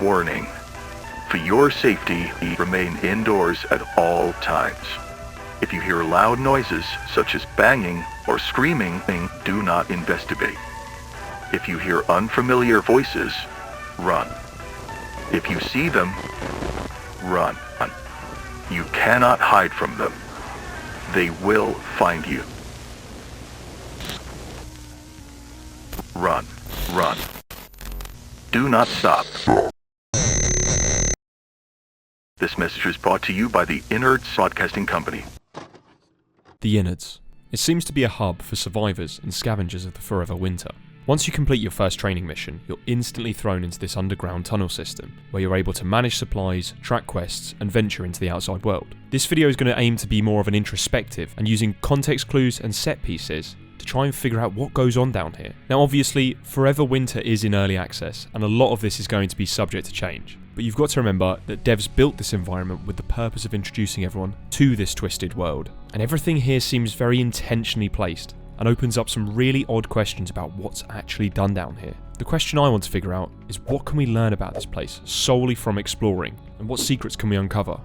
Warning. For your safety, remain indoors at all times. If you hear loud noises, such as banging or screaming, do not investigate. If you hear unfamiliar voices, run. If you see them, run. You cannot hide from them. They will find you. Run. Run. Do not stop. This message is brought to you by the Innards Broadcasting Company. The Innards. It seems to be a hub for survivors and scavengers of the forever winter. Once you complete your first training mission, you're instantly thrown into this underground tunnel system, where you're able to manage supplies, track quests, and venture into the outside world. This video is going to aim to be more of an introspective and using context clues and set pieces to try and figure out what goes on down here. Now obviously, Forever Winter is in early access, and a lot of this is going to be subject to change. But you've got to remember that devs built this environment with the purpose of introducing everyone to this twisted world. And everything here seems very intentionally placed, and opens up some really odd questions about what's actually done down here. The question I want to figure out is, what can we learn about this place solely from exploring, and what secrets can we uncover?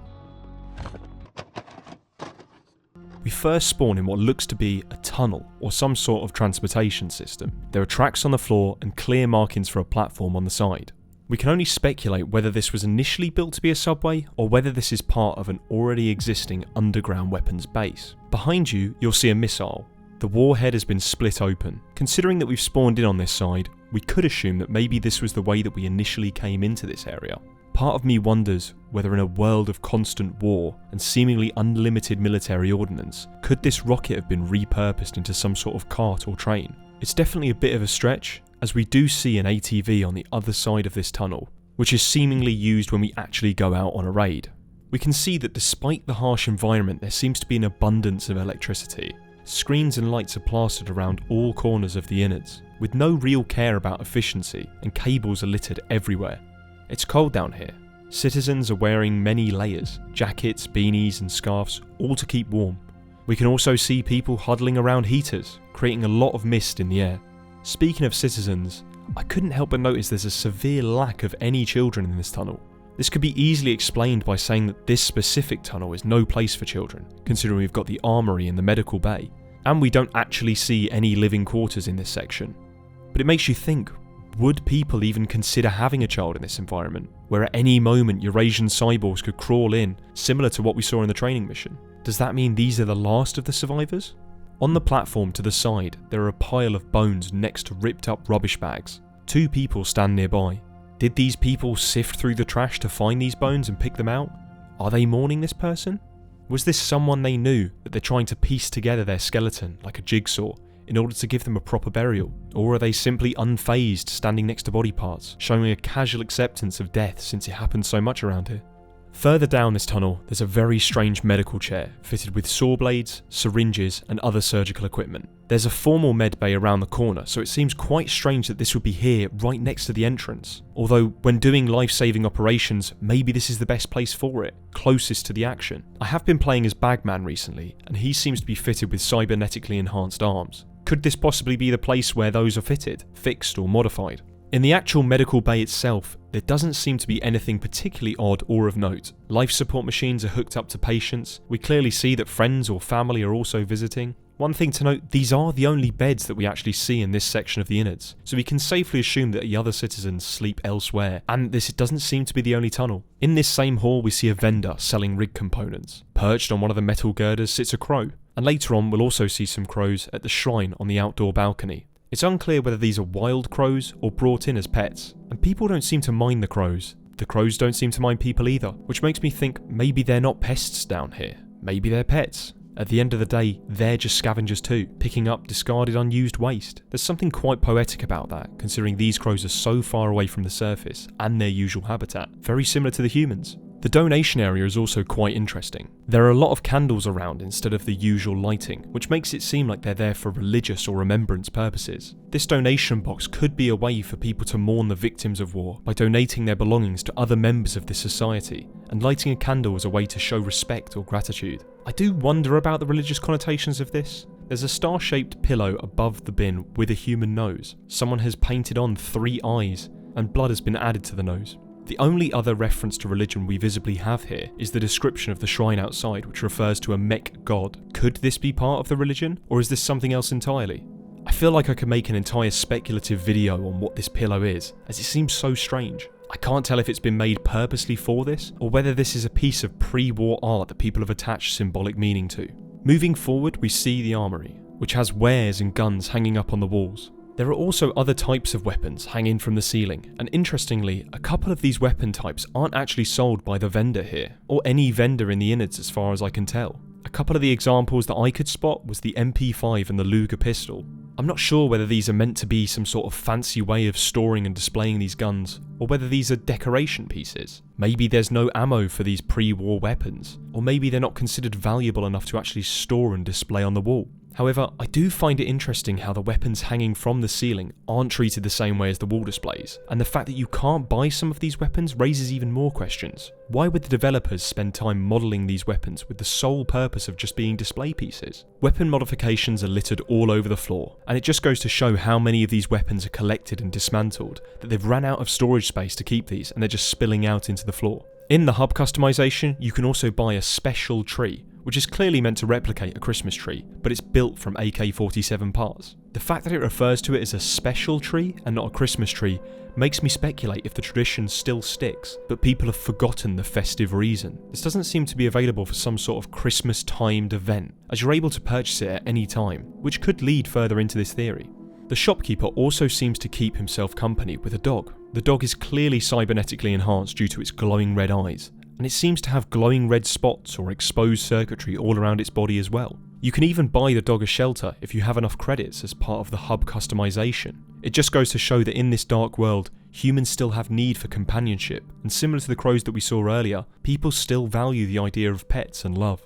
We first spawn in what looks to be a tunnel or some sort of transportation system. There are tracks on the floor and clear markings for a platform on the side. We can only speculate whether this was initially built to be a subway, or whether this is part of an already existing underground weapons base. Behind you, you'll see a missile. The warhead has been split open. Considering that we've spawned in on this side, we could assume that maybe this was the way that we initially came into this area. Part of me wonders whether in a world of constant war and seemingly unlimited military ordnance, could this rocket have been repurposed into some sort of cart or train? It's definitely a bit of a stretch, as we do see an ATV on the other side of this tunnel, which is seemingly used when we actually go out on a raid. We can see that despite the harsh environment, there seems to be an abundance of electricity. Screens and lights are plastered around all corners of the innards, with no real care about efficiency, and cables are littered everywhere. It's cold down here. Citizens are wearing many layers, jackets, beanies and scarves, all to keep warm. We can also see people huddling around heaters, creating a lot of mist in the air. Speaking of citizens, I couldn't help but notice there's a severe lack of any children in this tunnel. This could be easily explained by saying that this specific tunnel is no place for children, considering we've got the Armory and the medical bay, and we don't actually see any living quarters in this section. But it makes you think, would people even consider having a child in this environment, where at any moment Eurasian cyborgs could crawl in, similar to what we saw in the training mission? Does that mean these are the last of the survivors? On the platform to the side, there are a pile of bones next to ripped up rubbish bags. Two people stand nearby. Did these people sift through the trash to find these bones and pick them out? Are they mourning this person? Was this someone they knew that they're trying to piece together their skeleton like a jigsaw in order to give them a proper burial? Or are they simply unfazed standing next to body parts, showing a casual acceptance of death since it happens so much around here? Further down this tunnel, there's a very strange medical chair fitted with saw blades, syringes and other surgical equipment. There's a formal med bay around the corner, so it seems quite strange that this would be here right next to the entrance. Although when doing life-saving operations, maybe this is the best place for it, closest to the action. I have been playing as Bagman recently, and he seems to be fitted with cybernetically enhanced arms. Could this possibly be the place where those are fitted, fixed or modified? In the actual medical bay itself, there doesn't seem to be anything particularly odd or of note. Life support machines are hooked up to patients. We clearly see that friends or family are also visiting. One thing to note, these are the only beds that we actually see in this section of the innards, so we can safely assume that the other citizens sleep elsewhere, and this doesn't seem to be the only tunnel. In this same hall we see a vendor selling rig components. Perched on one of the metal girders sits a crow, and later on we'll also see some crows at the shrine on the outdoor balcony. It's unclear whether these are wild crows or brought in as pets, and people don't seem to mind the crows. The crows don't seem to mind people either, which makes me think maybe they're not pests down here. Maybe they're pets. At the end of the day, they're just scavengers too, picking up discarded unused waste. There's something quite poetic about that, considering these crows are so far away from the surface and their usual habitat, very similar to the humans. The donation area is also quite interesting. There are a lot of candles around instead of the usual lighting, which makes it seem like they're there for religious or remembrance purposes. This donation box could be a way for people to mourn the victims of war by donating their belongings to other members of this society, and lighting a candle as a way to show respect or gratitude. I do wonder about the religious connotations of this. There's a star-shaped pillow above the bin with a human nose. Someone has painted on 3 eyes, and blood has been added to the nose. The only other reference to religion we visibly have here is the description of the shrine outside, which refers to a Mech God. Could this be part of the religion, or is this something else entirely? I feel like I could make an entire speculative video on what this pillow is, as it seems so strange. I can't tell if it's been made purposely for this, or whether this is a piece of pre-war art that people have attached symbolic meaning to. Moving forward, we see the Armory, which has wares and guns hanging up on the walls. There are also other types of weapons hanging from the ceiling, and interestingly, a couple of these weapon types aren't actually sold by the vendor here, or any vendor in the Innards as far as I can tell. A couple of the examples that I could spot was the MP5 and the Luger pistol. I'm not sure whether these are meant to be some sort of fancy way of storing and displaying these guns, or whether these are decoration pieces. Maybe there's no ammo for these pre-war weapons, or maybe they're not considered valuable enough to actually store and display on the wall. However, I do find it interesting how the weapons hanging from the ceiling aren't treated the same way as the wall displays, and the fact that you can't buy some of these weapons raises even more questions. Why would the developers spend time modelling these weapons with the sole purpose of just being display pieces? Weapon modifications are littered all over the floor, and it just goes to show how many of these weapons are collected and dismantled, that they've ran out of storage space to keep these and they're just spilling out into the floor. In the hub customization, you can also buy a special tree, which is clearly meant to replicate a Christmas tree, but it's built from AK-47 parts. The fact that it refers to it as a special tree and not a Christmas tree makes me speculate if the tradition still sticks, but people have forgotten the festive reason. This doesn't seem to be available for some sort of Christmas-timed event, as you're able to purchase it at any time, which could lead further into this theory. The shopkeeper also seems to keep himself company with a dog. The dog is clearly cybernetically enhanced due to its glowing red eyes, and it seems to have glowing red spots or exposed circuitry all around its body as well. You can even buy the dog a shelter if you have enough credits as part of the hub customization. It just goes to show that in this dark world, humans still have need for companionship, and similar to the crows that we saw earlier, people still value the idea of pets and love.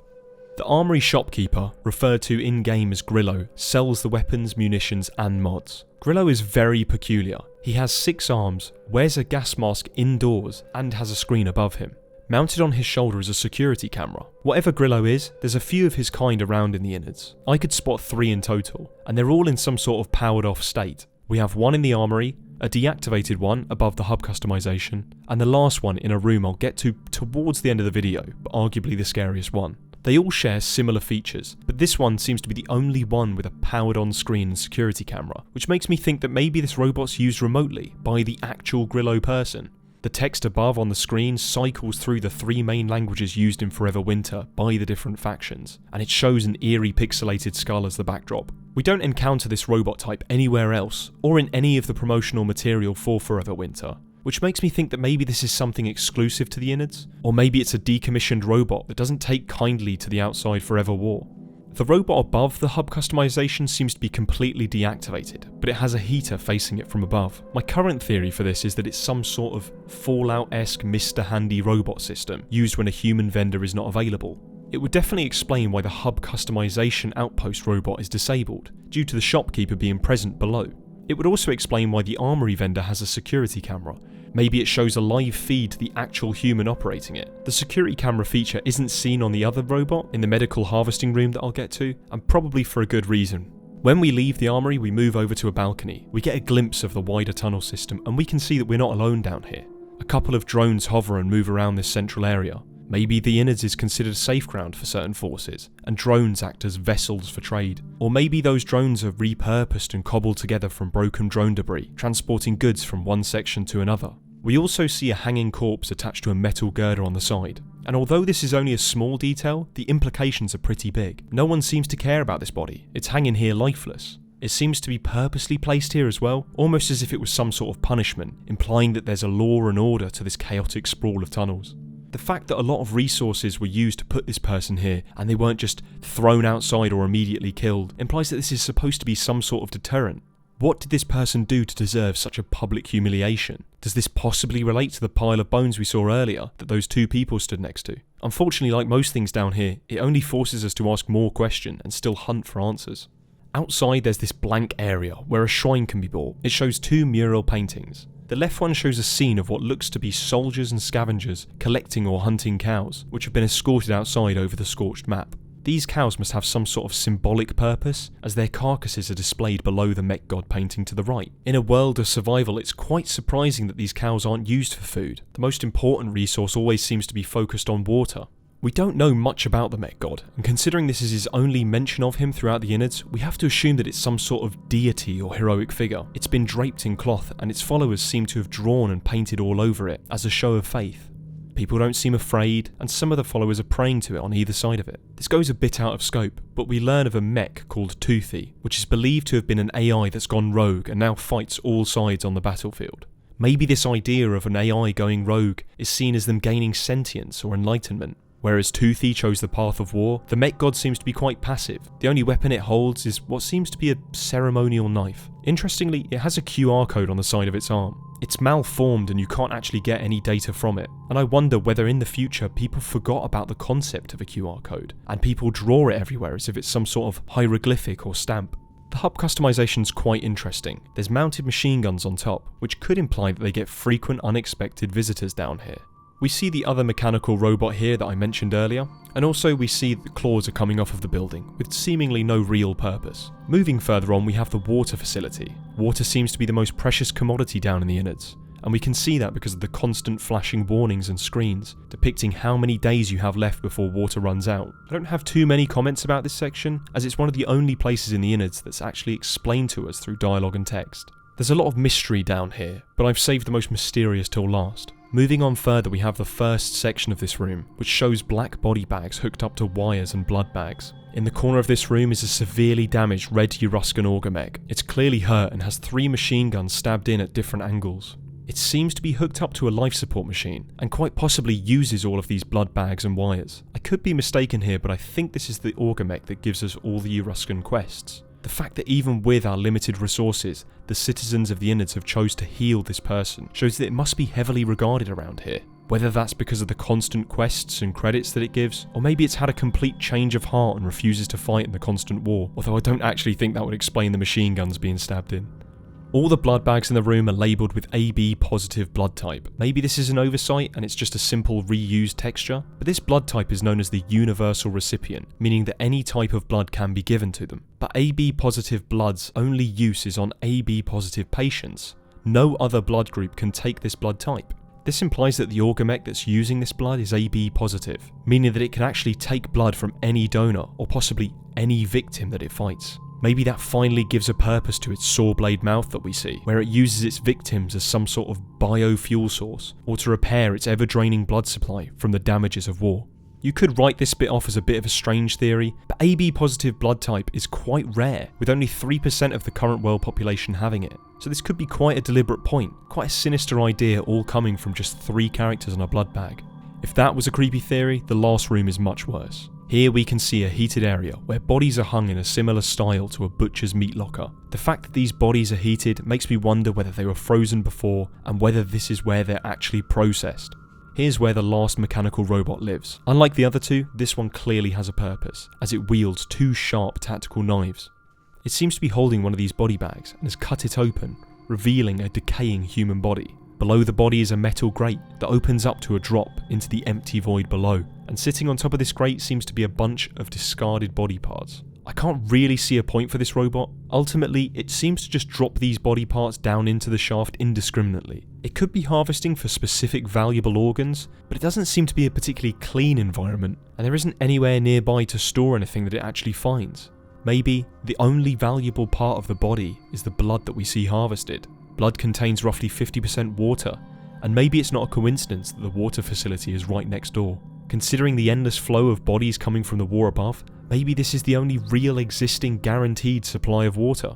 The Armory shopkeeper, referred to in-game as Grillo, sells the weapons, munitions and mods. Grillo is very peculiar. He has 6 arms, wears a gas mask indoors and has a screen above him. Mounted on his shoulder is a security camera. Whatever Grillo is, there's a few of his kind around in the Innards. I could spot 3 in total, and they're all in some sort of powered off state. We have one in the Armory, a deactivated one above the hub customization, and the last one in a room I'll get to towards the end of the video, but arguably the scariest one. They all share similar features, but this one seems to be the only one with a powered on screen and security camera, which makes me think that maybe this robot's used remotely by the actual Grillo person. The text above on the screen cycles through the 3 main languages used in Forever Winter by the different factions, and it shows an eerie pixelated skull as the backdrop. We don't encounter this robot type anywhere else, or in any of the promotional material for Forever Winter, which makes me think that maybe this is something exclusive to the Innards, or maybe it's a decommissioned robot that doesn't take kindly to the outside Forever War. The robot above the hub customization seems to be completely deactivated, but it has a heater facing it from above. My current theory for this is that it's some sort of Fallout-esque Mr. Handy robot system used when a human vendor is not available. It would definitely explain why the hub customization outpost robot is disabled, due to the shopkeeper being present below. It would also explain why the Armory vendor has a security camera. Maybe it shows a live feed to the actual human operating it. The security camera feature isn't seen on the other robot in the medical harvesting room that I'll get to, and probably for a good reason. When we leave the Armory, we move over to a balcony. We get a glimpse of the wider tunnel system, and we can see that we're not alone down here. A couple of drones hover and move around this central area. Maybe the Innards is considered safe ground for certain forces, and drones act as vessels for trade. Or maybe those drones are repurposed and cobbled together from broken drone debris, transporting goods from one section to another. We also see a hanging corpse attached to a metal girder on the side. And although this is only a small detail, the implications are pretty big. No one seems to care about this body. It's hanging here lifeless. It seems to be purposely placed here as well, almost as if it was some sort of punishment, implying that there's a law and order to this chaotic sprawl of tunnels. The fact that a lot of resources were used to put this person here, and they weren't just thrown outside or immediately killed, implies that this is supposed to be some sort of deterrent. What did this person do to deserve such a public humiliation? Does this possibly relate to the pile of bones we saw earlier that those 2 people stood next to? Unfortunately, like most things down here, it only forces us to ask more questions and still hunt for answers. Outside there's this blank area where a shrine can be bought. It shows 2 mural paintings. The left one shows a scene of what looks to be soldiers and scavengers collecting or hunting cows, which have been escorted outside over the scorched map. These cows must have some sort of symbolic purpose, as their carcasses are displayed below the Mech God painting to the right. In a world of survival, it's quite surprising that these cows aren't used for food. The most important resource always seems to be focused on water. We don't know much about the Mech God, and considering this is his only mention of him throughout the Innards, we have to assume that it's some sort of deity or heroic figure. It's been draped in cloth, and its followers seem to have drawn and painted all over it as a show of faith. People don't seem afraid, and some of the followers are praying to it on either side of it. This goes a bit out of scope, but we learn of a mech called Toothy, which is believed to have been an AI that's gone rogue and now fights all sides on the battlefield. Maybe this idea of an AI going rogue is seen as them gaining sentience or enlightenment. Whereas Toothy chose the path of war, the Mech God seems to be quite passive. The only weapon it holds is what seems to be a ceremonial knife. Interestingly, it has a QR code on the side of its arm. It's malformed and you can't actually get any data from it, and I wonder whether in the future people forgot about the concept of a QR code, and people draw it everywhere as if it's some sort of hieroglyphic or stamp. The hub customization's quite interesting. There's mounted machine guns on top, which could imply that they get frequent unexpected visitors down here. We see the other mechanical robot here that I mentioned earlier, and also we see the claws are coming off of the building, with seemingly no real purpose. Moving further on, we have the water facility. Water seems to be the most precious commodity down in the Innards, and we can see that because of the constant flashing warnings and screens, depicting how many days you have left before water runs out. I don't have too many comments about this section, as it's one of the only places in the Innards that's actually explained to us through dialogue and text. There's a lot of mystery down here, but I've saved the most mysterious till last. Moving on further, we have the first section of this room, which shows black body bags hooked up to wires and blood bags. In the corner of this room is a severely damaged red Euruscan augermech. It's clearly hurt and has 3 machine guns stabbed in at different angles. It seems to be hooked up to a life support machine, and quite possibly uses all of these blood bags and wires. I could be mistaken here, but I think this is the augermech that gives us all the Euruscan quests. The fact that even with our limited resources, the citizens of the Innards have chose to heal this person shows that it must be heavily regarded around here. Whether that's because of the constant quests and credits that it gives, or maybe it's had a complete change of heart and refuses to fight in the constant war, although I don't actually think that would explain the machine guns being stabbed in. All the blood bags in the room are labelled with AB positive blood type. Maybe this is an oversight and it's just a simple reused texture, but this blood type is known as the universal recipient, meaning that any type of blood can be given to them. But AB positive blood's only use is on AB positive patients. No other blood group can take this blood type. This implies that the augermech that's using this blood is AB positive, meaning that it can actually take blood from any donor or possibly any victim that it fights. Maybe that finally gives a purpose to its saw blade mouth that we see, where it uses its victims as some sort of biofuel source, or to repair its ever-draining blood supply from the damages of war. You could write this bit off as a bit of a strange theory, but AB positive blood type is quite rare, with only 3% of the current world population having it. So this could be quite a deliberate point, quite a sinister idea all coming from just 3 characters on a blood bag. If that was a creepy theory, the last room is much worse. Here we can see a heated area where bodies are hung in a similar style to a butcher's meat locker. The fact that these bodies are heated makes me wonder whether they were frozen before and whether this is where they're actually processed. Here's where the last mechanical robot lives. Unlike the other 2, this one clearly has a purpose, as it wields 2 sharp tactical knives. It seems to be holding one of these body bags and has cut it open, revealing a decaying human body. Below the body is a metal grate that opens up to a drop into the empty void below, and sitting on top of this grate seems to be a bunch of discarded body parts. I can't really see a point for this robot. Ultimately, it seems to just drop these body parts down into the shaft indiscriminately. It could be harvesting for specific valuable organs, but it doesn't seem to be a particularly clean environment, and there isn't anywhere nearby to store anything that it actually finds. Maybe the only valuable part of the body is the blood that we see harvested. Blood contains roughly 50% water, and maybe it's not a coincidence that the water facility is right next door. Considering the endless flow of bodies coming from the war above, maybe this is the only real existing guaranteed supply of water.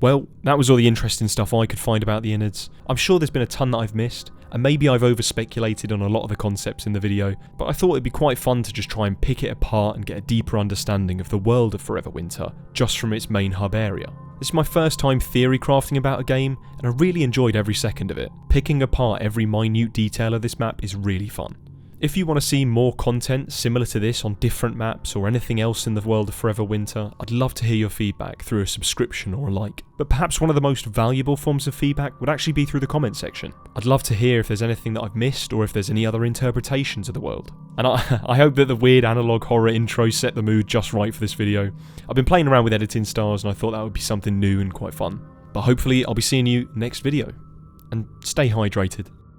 Well, that was all the interesting stuff I could find about the Innards. I'm sure there's been a ton that I've missed, and maybe I've over-speculated on a lot of the concepts in the video, but I thought it'd be quite fun to just try and pick it apart and get a deeper understanding of the world of Forever Winter, just from its main hub area. This is my first time theory crafting about a game, and I really enjoyed every second of it. Picking apart every minute detail of this map is really fun. If you want to see more content similar to this on different maps or anything else in the world of Forever Winter, I'd love to hear your feedback through a subscription or a like. But perhaps one of the most valuable forms of feedback would actually be through the comment section. I'd love to hear if there's anything that I've missed or if there's any other interpretations of the world. And I hope that the weird analog horror intro set the mood just right for this video. I've been playing around with editing styles and I thought that would be something new and quite fun. But hopefully I'll be seeing you next video. And stay hydrated.